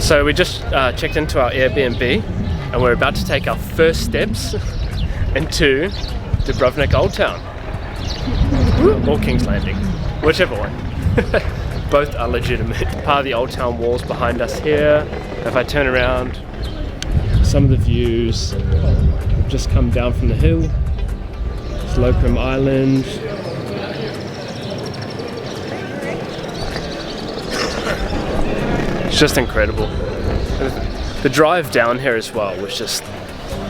So we just checked into our Airbnb and we're about to take our first steps into Dubrovnik Old Town. Or King's Landing, whichever one. Both are legitimate. Part of the Old Town walls behind us here. If I turn around, some of the views have just come down from the hill. Slocum Island. It's just incredible. The drive down here as well was just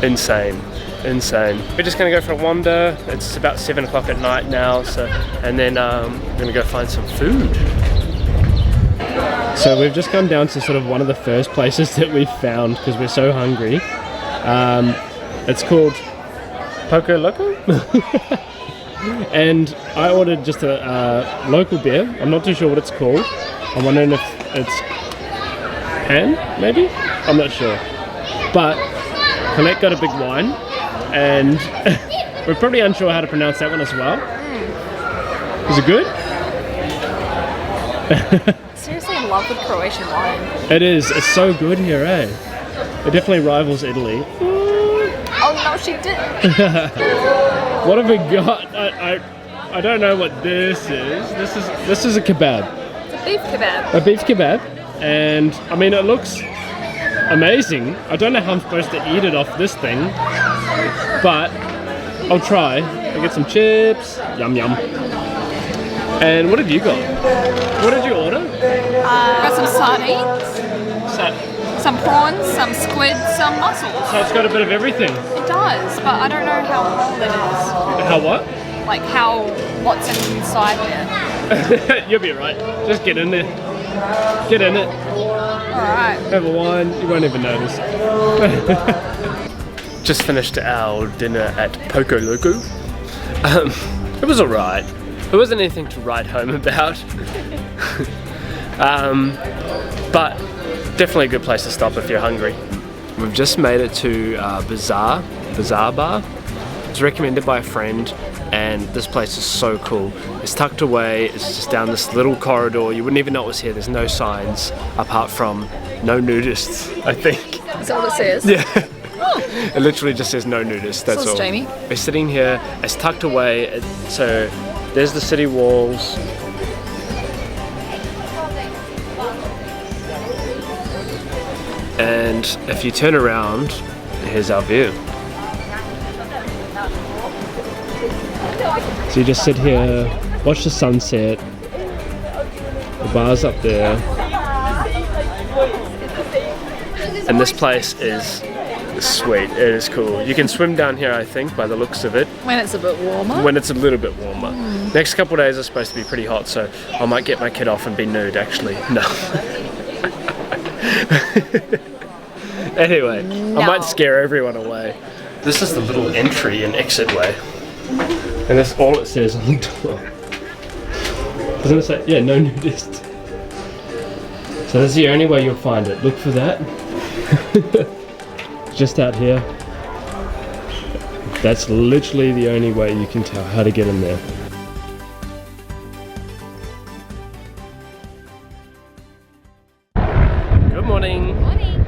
insane. We're just gonna go for a wander. It's about 7 o'clock at night now, so and then we're gonna go find some food. So we've just come down to sort of one of the first places that we've found because we're so hungry. It's called Poco Loco. And I ordered just a local beer. I'm not too sure what it's called. I'm wondering if it's Pan, maybe? I'm not sure. But Colette got a big wine, and we're probably unsure how to pronounce that one as well. Is it good? Seriously in love with Croatian wine. It is. It's so good here, eh? It definitely rivals Italy. Oh no, she didn't. What have we got? I don't know what this is. This is a kebab. It's a beef kebab. A beef kebab, and I mean it looks amazing. I don't know how I'm supposed to eat it off this thing, but I'll try. I get some chips. Yum yum. And what have you got? What did you order? Got some sardines, some prawns, some squid, some mussels. So it's got a bit of everything. It does, but I don't know how whole it is. How what? Like what's inside there. You'll be right. Just get in there. Get in it. Alright. Have a wine. You won't even notice. Just finished our dinner at Poco Loco. It was alright. It wasn't anything to write home about. But definitely a good place to stop if you're hungry. We've just made it to Bazaar Bar. It's recommended by a friend, and this place is so cool. It's tucked away, it's just down this little corridor. You wouldn't even know it was here. There's no signs apart from no nudists, I think. Is that what it says? Yeah. It literally just says no nudists, that's all. Jamie. We're sitting here, it's tucked away, so there's the city walls. And if you turn around, here's our view. So you just sit here, watch the sunset. The bar's up there. And this place is sweet, it is cool. You can swim down here, I think, by the looks of it. When it's a bit warmer? When it's a little bit warmer. Next couple of days are supposed to be pretty hot, so I might get my kid off and be nude, actually. No. Anyway, no. I might scare everyone away. This is the little entry and exit way. And that's all it says on the door. Doesn't it say, yeah, no nudist. So that's the only way you'll find it. Look for that. Just out here. That's literally the only way you can tell how to get in there. Good morning. Morning.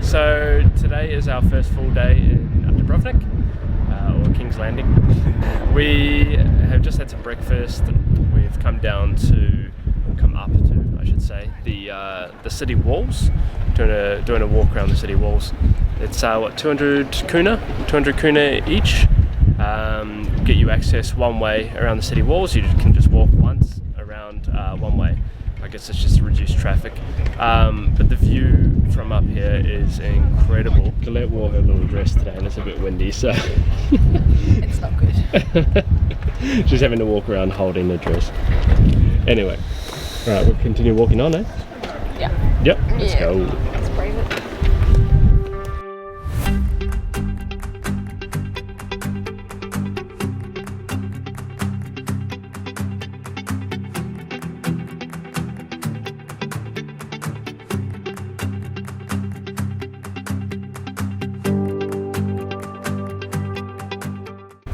So today is our first full day in Dubrovnik, or King's Landing. We have just had some breakfast. We've come up to, I should say, the city walls. Doing a walk around the city walls. It's what, 200 kuna each. Get you access one way around the city walls. You can just walk once around one way. I guess it's just to reduce traffic. But the view from up here is incredible. Colette wore her little dress today and it's a bit windy, so it's not good. She's having to walk around holding the dress. Anyway, alright, we'll continue walking on, eh? Yeah. Yep, let's go. Let's brave it.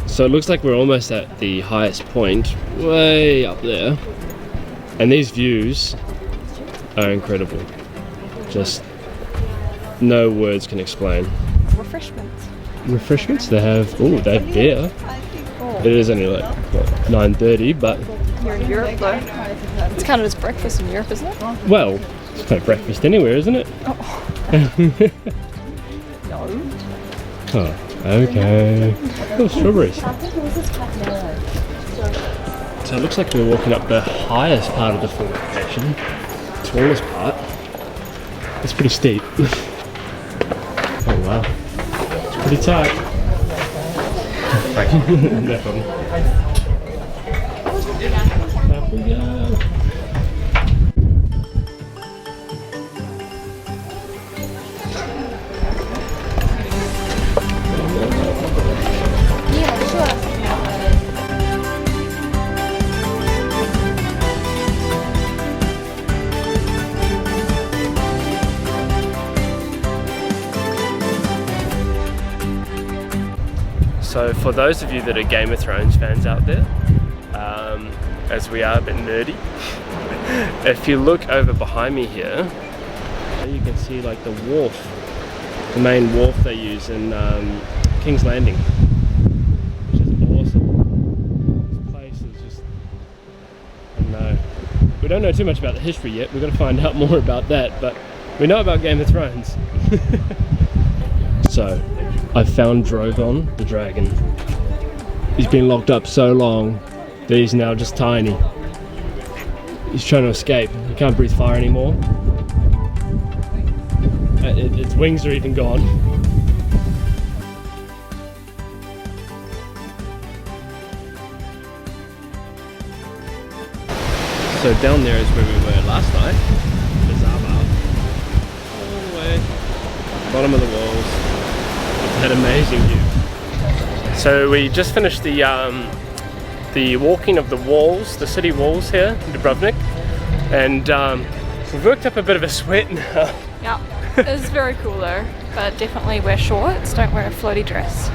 So it looks like we're almost at the highest point, way up there. And these views are incredible. Just no words can explain. Refreshments. Refreshments? They have, oh, they have beer. It is only like, what, 9:30, but... You're in Europe though. It's kind of as breakfast in Europe, isn't it? Well, it's kind of breakfast anywhere, isn't it? No. Oh, okay. Oh, strawberries. So it looks like we're walking up the highest part of the fortification. Tallest part. It's pretty steep. Oh wow. It's pretty tight. No problem. Up we go. So for those of you that are Game of Thrones fans out there, as we are a bit nerdy, if you look over behind me here, you can see like the wharf, the main wharf they use in King's Landing, which is awesome. This place is just, I don't know. We don't know too much about the history yet, we've got to find out more about that, but we know about Game of Thrones. So, I found Drogon, the dragon. He's been locked up so long that he's now just tiny. He's trying to escape. He can't breathe fire anymore. Its wings are even gone. So down there is where we were last night. The Zaba. All the way. Bottom of the walls. That amazing view. So we just finished the walking of the walls, the city walls here in Dubrovnik, and we've worked up a bit of a sweat now. Yeah, it's very cool though, but definitely wear shorts, don't wear a floaty dress.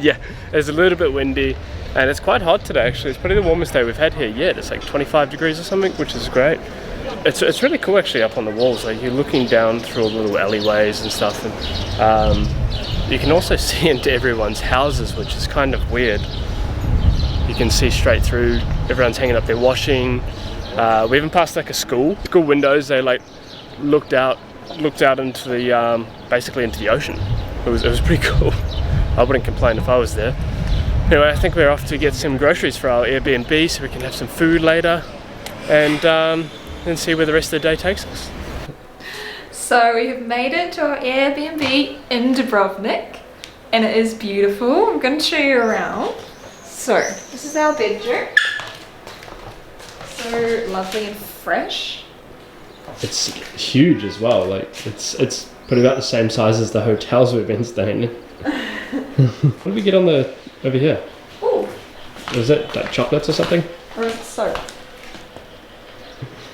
Yeah, it's a little bit windy and it's quite hot today actually. It's probably the warmest day we've had here yet. It's like 25 degrees or something, which is great. It's really cool actually up on the walls. Like you're looking down through all the little alleyways and stuff, and you can also see into everyone's houses, which is kind of weird. You can see straight through, everyone's hanging up their washing. We even passed like a school windows. They like looked out into the basically into the ocean. It was pretty cool. I wouldn't complain if I was there. Anyway, I think we're off to get some groceries for our Airbnb so we can have some food later, and then see where the rest of the day takes us. So we have made it to our Airbnb in Dubrovnik, and it is beautiful. I'm going to show you around. So this is our bedroom. So lovely and fresh. It's huge as well. Like it's probably about the same size as the hotels we've been staying in. What did we get on the over here? Oh, Was it like chocolates or something? or is it soap?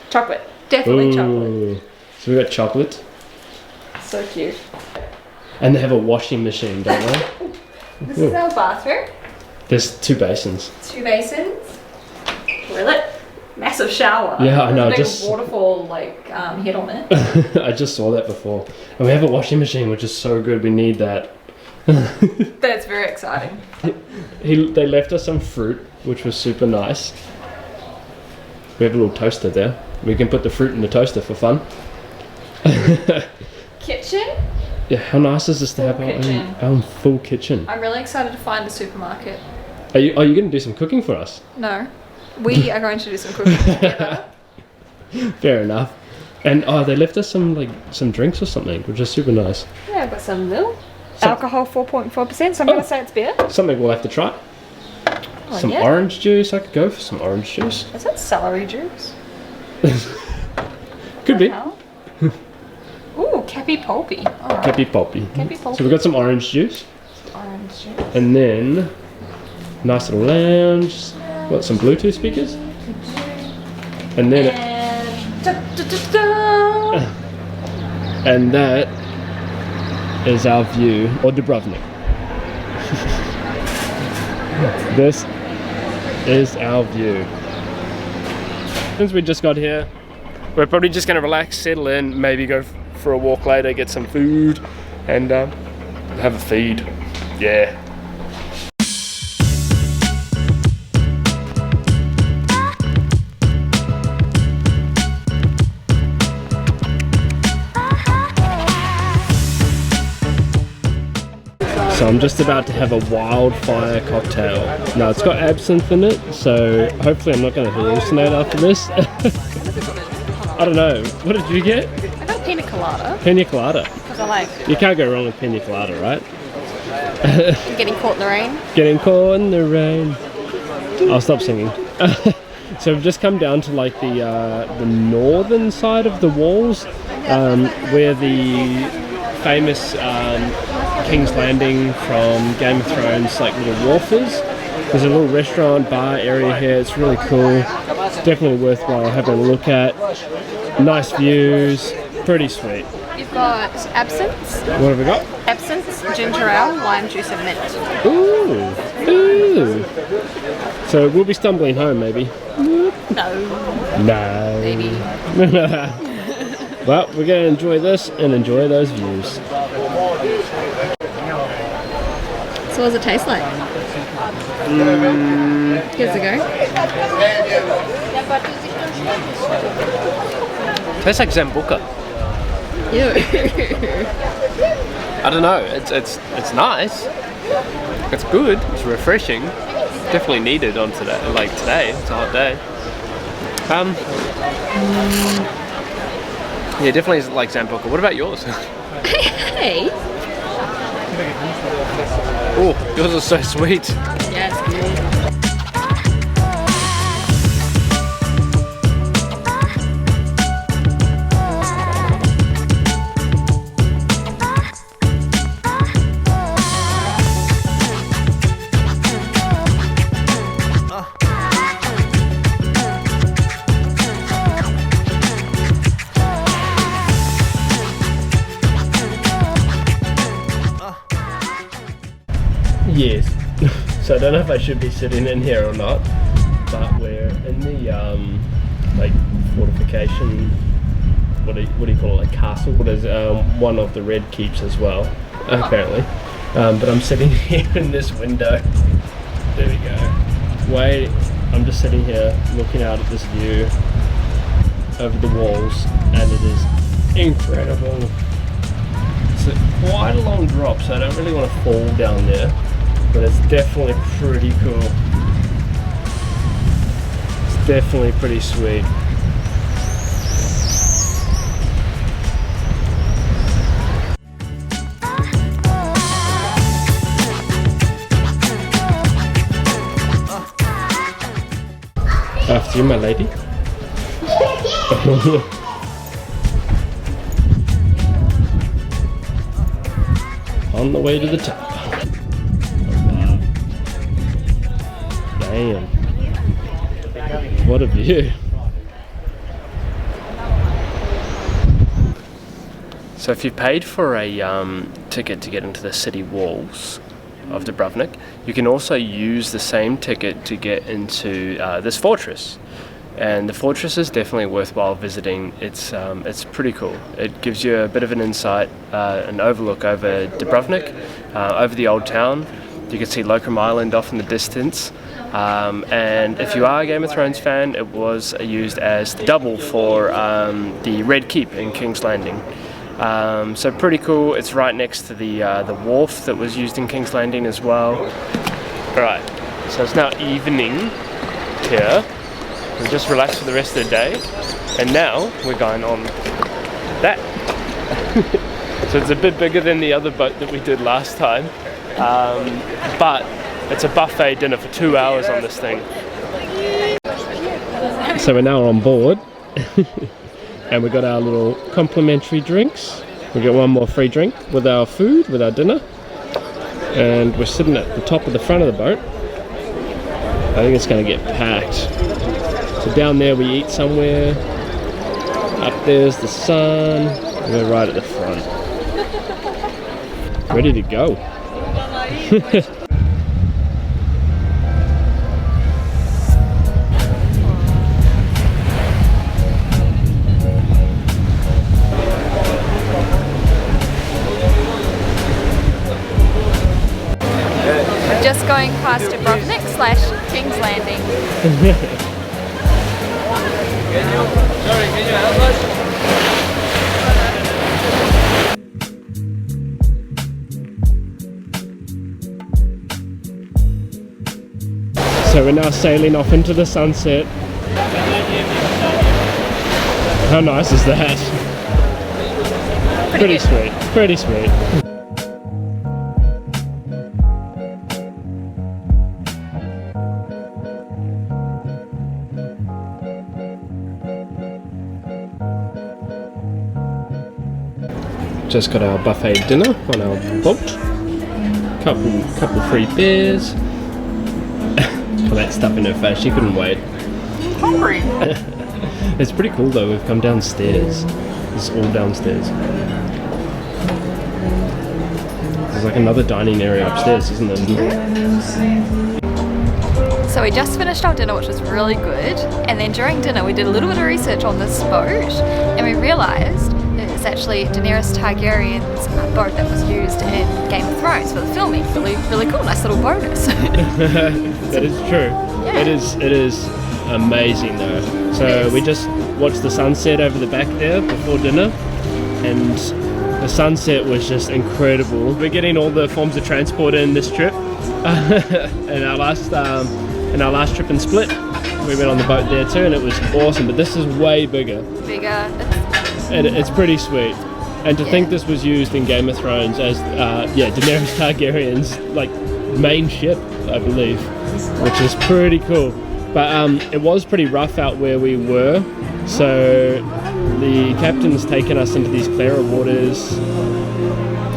Chocolate, definitely chocolate. So we got chocolate. So cute. And they have a washing machine, don't they? This is our bathroom. There's 2 basins. 2 basins. Toilet. Massive shower. Yeah, I know. There's a big Just waterfall like head on it. I just saw that before. And we have a washing machine, which is so good. We need that. That's very exciting. They left us some fruit, which was super nice. We have a little toaster there. We can put the fruit in the toaster for fun. Kitchen. Yeah, how nice is this to have kitchen. our own full kitchen? I'm really excited to find a supermarket. Are you going to do some cooking for us? No, we are going to do some cooking together. Fair enough. And they left us some drinks or something, which is super nice. Yeah, I've got some milk. Alcohol 4.4%, so I'm going to say it's beer. Something we'll have to try. Oh, Some yeah. orange juice. I could go for some orange juice. Is that celery juice? Could be. Ooh, Cappy Pulpy. Oh, Cappy Poppy. Cappy Pulpy. So we've got some orange juice. Orange juice. And then, nice little lounge. What, some Bluetooth speakers? And then, and that is our view of Dubrovnik. This is our view. Since we just got here, we're probably just going to relax, settle in, maybe go for a walk later, get some food, and have a feed. Yeah. So I'm just about to have a wildfire cocktail. Now it's got absinthe in it, so hopefully I'm not going to hallucinate after this. I don't know. What did you get? I got a pina colada. Pina colada. Because I like You can't go wrong with pina colada, right? getting caught in the rain. Getting caught in the rain. I'll stop singing. So we've just come down to like the northern side of the walls, where the famous King's Landing from Game of Thrones like little wharf is. There's a little restaurant bar area here. It's really cool. It's definitely worthwhile having a look at. Nice views, pretty sweet. You've got absinthe, What have we got? absinthe, ginger ale, lime juice, and mint. Ooh, ooh. So we'll be stumbling home, maybe. No, No. maybe. Well, we're going to enjoy this and enjoy those views. So what does it taste like? Give us a go. Tastes like Zambuca. Ew. I don't know. It's nice. It's good. It's refreshing. Definitely needed on today. Like today, it's a hot day. Yeah, definitely is like Zambuca. What about yours? Hey. Oh, yours is so sweet. Yeah, it's good. Yes. So I don't know if I should be sitting in here or not, but we're in the like fortification. What do you call it? Like castle. What is one of the red keeps as well, apparently. But I'm sitting here in this window. There we go. Wait, I'm just sitting here looking out at this view over the walls, and it is incredible. It's quite a long drop, so I don't really want to fall down there, but it's definitely pretty cool. It's definitely pretty sweet. After you, my lady. On the way to the top. Wow. Damn. What a view. So if you paid for a ticket to get into the city walls of Dubrovnik, you can also use the same ticket to get into this fortress. And the fortress is definitely worthwhile visiting. It's pretty cool. It gives you a bit of an insight, an overlook over Dubrovnik, over the old town. You can see Locum Island off in the distance. And if you are a Game of Thrones fan, it was used as the double for the Red Keep in King's Landing. So pretty cool. It's right next to the wharf that was used in King's Landing as well. Alright, so it's now evening here. We just relaxed for the rest of the day, and now we're going on that. So it's a bit bigger than the other boat that we did last time, but it's a buffet dinner for 2 hours on this thing. So we're now on board, and we got our little complimentary drinks. We get one more free drink with our food, with our dinner, and we're sitting at the top of the front of the boat. I think it's going to get packed. So down there we eat somewhere, up there's the sun, and we're right at the front. Ready to go. So we're now sailing off into the sunset. How nice is that? Pretty sweet, pretty sweet. Just got our buffet dinner on our boat. Couple free beers. Got that stuff in her face, she couldn't wait. Hungry. It's pretty cool though, we've come downstairs. It's all downstairs. There's like another dining area upstairs, isn't there? So we just finished our dinner, which was really good, and then during dinner we did a little bit of research on this boat, and we realised it's actually Daenerys Targaryen's boat that was used in Game of Thrones for the filming. Really cool, nice little bonus. That is true. Yeah. It is amazing though. So we just watched the sunset over the back there before dinner, and the sunset was just incredible. We're getting all the forms of transport in this trip. in our last trip in Split, we went on the boat there too, and it was awesome. But this is way bigger. It's pretty sweet. And to think this was used in Game of Thrones as Daenerys Targaryen's like main ship, I believe, which is pretty cool. But it was pretty rough out where we were, so the captain's taken us into these clearer waters,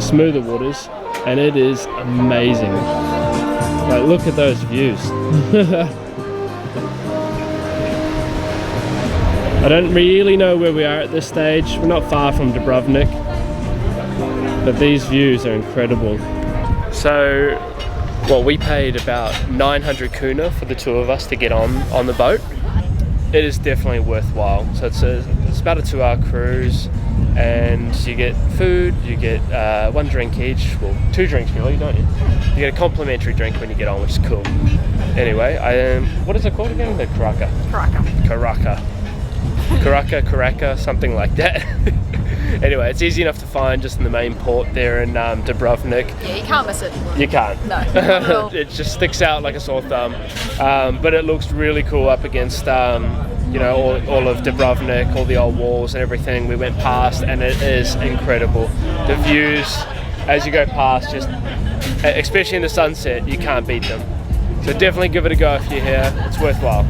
smoother waters, and it is amazing. Like, look at those views. I don't really know where we are at this stage. We're not far from Dubrovnik, but these views are incredible. So, we paid about 900 kuna for the two of us to get on the boat. It is definitely worthwhile. So it's about a 2-hour cruise, and you get food, you get one drink each, well 2 drinks really, don't you? You get a complimentary drink when you get on, which is cool. Anyway, what is it called again? The Caracca, something like that. Anyway, it's easy enough to find just in the main port there in Dubrovnik. Yeah, you can't miss it. You can't. No. It just sticks out like a sore thumb. But it looks really cool up against all of Dubrovnik, all the old walls and everything we went past, and it is incredible. The views as you go past, just especially in the sunset, you can't beat them. So definitely give it a go if you're here. It's worthwhile.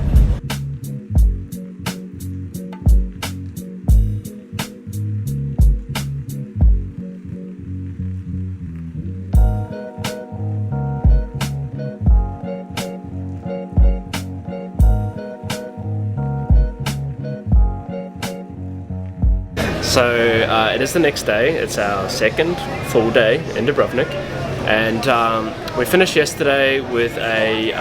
So it is the next day. It's our second full day in Dubrovnik, and we finished yesterday with a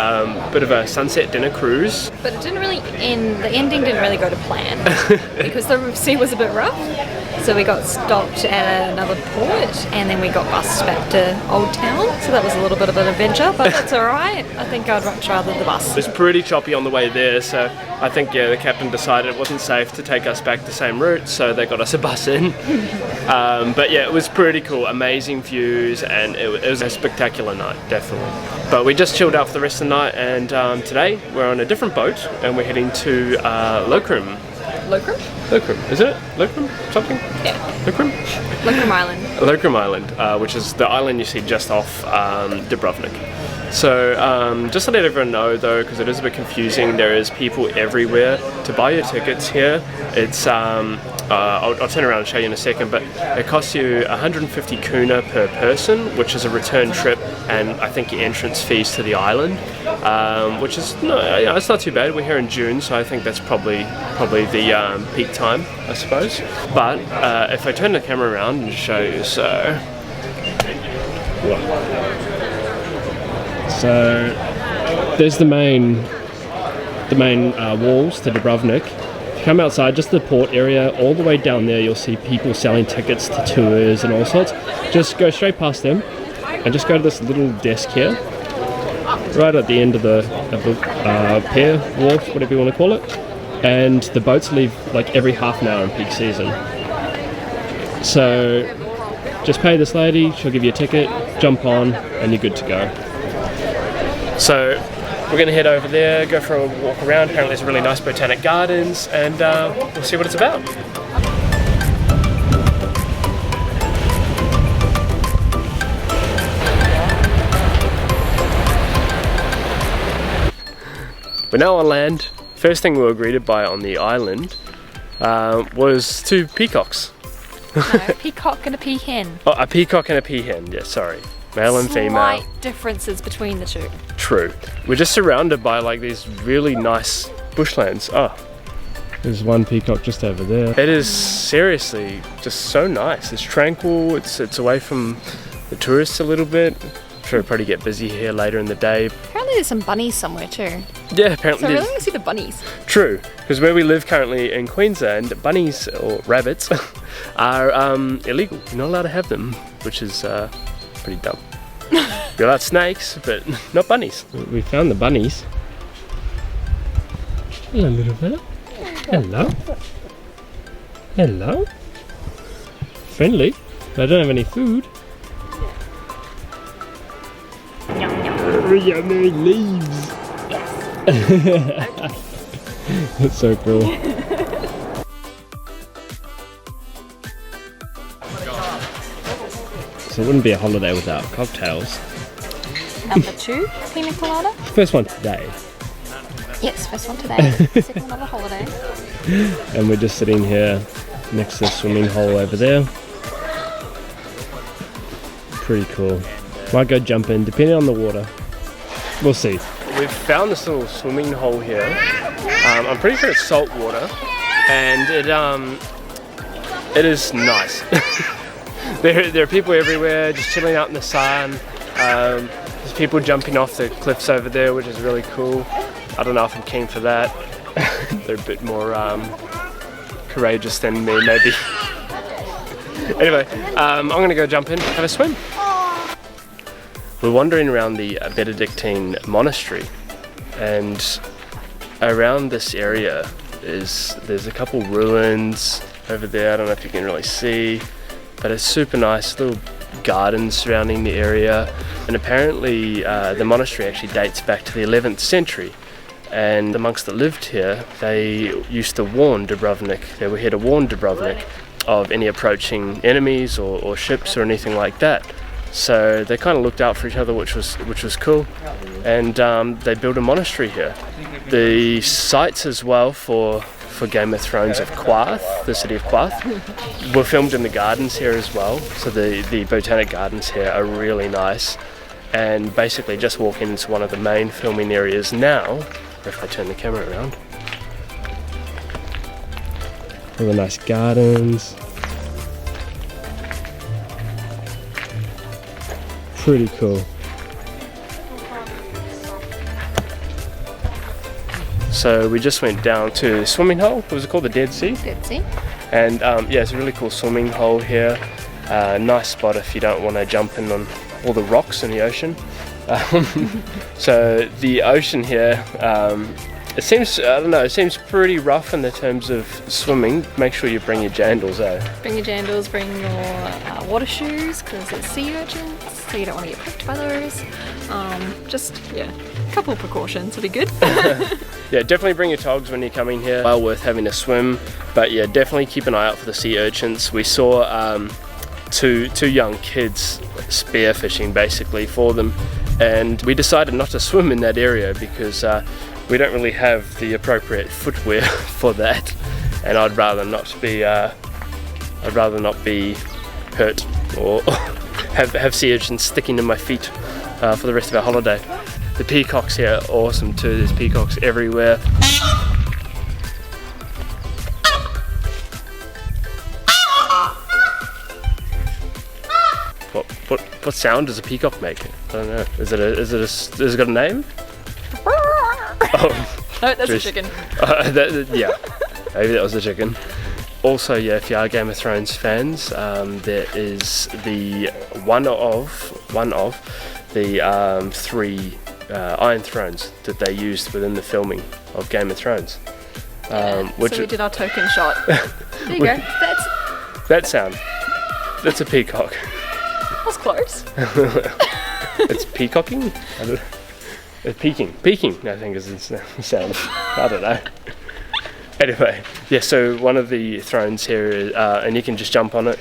bit of a sunset dinner cruise. But it didn't really end, the ending didn't really go to plan because the sea was a bit rough. So we got stopped at another port, and then we got bussed back to Old Town. So that was a little bit of an adventure, but that's alright. I think I'd much rather the bus. It was pretty choppy on the way there, so I think the captain decided it wasn't safe to take us back the same route, so they got us a bus in. But yeah, it was pretty cool, amazing views, and it was a spectacular night, definitely. But we just chilled out for the rest of the night, and today we're on a different boat, and we're heading to Lokrum. Lokrum, is it? Lokrum? Something? Yeah. Lokrum Island. Lokrum Island, which is the island you see just off Dubrovnik. So just to let everyone know though, because it is a bit confusing, there is people everywhere. To buy your tickets here, it's I'll turn around and show you in a second, but it costs you 150 kuna per person, which is a return trip, and I think your entrance fees to the island, which is it's not too bad. We're here in June, so I think that's probably the peak time, I suppose. But if I turn the camera around and show you, so there's the main walls to Dubrovnik. Come outside, just the port area, all the way down there you'll see people selling tickets to tours and all sorts. Just go straight past them and just go to this little desk here right at the end of the pier, wharf, whatever you want to call it. And the boats leave like every half an hour in peak season. So just pay this lady, she'll give you a ticket, jump on, and you're good to go. So we're going to head over there, go for a walk around. Apparently there's really nice botanic gardens, and we'll see what it's about. We're now on land. First thing we were greeted by on the island was 2 peacocks. No, a peacock and a peahen. Oh, a peacock and a peahen, yeah, sorry. Male and female. Slight differences between the two. True. We're just surrounded by like these really nice bushlands. Oh, there's one peacock just over there. It is seriously just so nice. It's tranquil, it's away from the tourists a little bit. I'm sure it'll probably get busy here later in the day. Apparently there's some bunnies somewhere too. Yeah, apparently So I really want to see the bunnies. True, because where we live currently in Queensland, bunnies or rabbits are illegal. You're not allowed to have them, which is pretty dumb. You're allowed snakes, but not bunnies. We found the bunnies. Hello, little fella. Hello. Hello. Friendly, but I don't have any food. Yummy leaves. That's so cool. So it wouldn't be a holiday without cocktails. Number 2, pina colada. First one today. Yes, first one today. Second one of the holiday. And we're just sitting here next to the swimming hole over there. Pretty cool. Might go jump in, depending on the water. We'll see. We've found this little swimming hole here. I'm pretty sure it's salt water, and it is nice. There are people everywhere just chilling out in the sun. There's people jumping off the cliffs over there, which is really cool. I don't know if I'm keen for that. They're a bit more courageous than me, maybe. Anyway, I'm gonna go jump in, have a swim. We're wandering around the Benedictine monastery, and around this area there's a couple ruins over there. I don't know if you can really see, but it's super nice, little gardens surrounding the area. And apparently the monastery actually dates back to the 11th century, and the monks that lived here, they used to warn Dubrovnik. They were here to warn Dubrovnik of any approaching enemies or ships or anything like that. So they kind of looked out for each other, which was cool, and they built a monastery here. The sites as well for Game of Thrones of Quarth, the city of Quarth, were filmed in the gardens here as well. So the botanic gardens here are really nice, and basically just walking into one of the main filming areas now. If I turn the camera around, all the nice gardens. Pretty cool. So we just went down to the swimming hole. What was it called? The Dead Sea? Dead Sea. And yeah, it's a really cool swimming hole here. Nice spot if you don't want to jump in on all the rocks in the ocean. So the ocean here, it seems, I don't know, it seems pretty rough in the terms of swimming. Make sure you bring your jandals, Bring your jandals, bring your water shoes, because it's sea urchins, so you don't want to get pricked by those. Just, yeah, a couple of precautions will be good. Yeah, definitely bring your togs when you're coming here. Well worth having a swim, but yeah, definitely keep an eye out for the sea urchins. We saw two young kids spearfishing basically for them, and we decided not to swim in that area because we don't really have the appropriate footwear for that, and I'd rather not be hurt or have sea urchins sticking to my feet for the rest of our holiday. The peacocks here are awesome too. There's peacocks everywhere. What sound does a peacock make? I don't know. Has it got a name? Oh, no, that's a chicken. Yeah, maybe that was a chicken. Also, yeah, if you are Game of Thrones fans, there is the one of the 3 Iron Thrones that they used within the filming of Game of Thrones. So we did our token shot. There you go. That sound. That's a peacock. That's close. It's peacocking? I don't know. It's peaking. Peaking, I think is the sound. I don't know. Anyway, yeah, so one of the thrones here is, and you can just jump on it.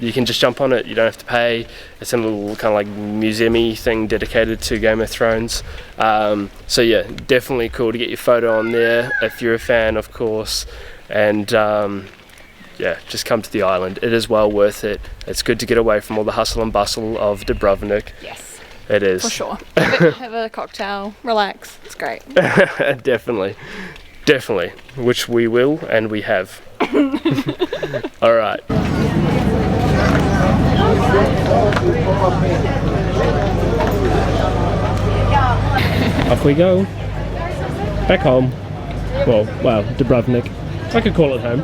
You can just jump on it, you don't have to pay. It's a little kind of like museum-y thing dedicated to Game of Thrones. So yeah, definitely cool to get your photo on there if you're a fan, of course. And yeah, just come to the island. It is well worth it. It's good to get away from all the hustle and bustle of Dubrovnik. Yes. It is. For sure. Have a cocktail, relax. It's great. Definitely. Definitely. Which we will and we have. Alright. Off we go. Back home. Well, Dubrovnik. I could call it home.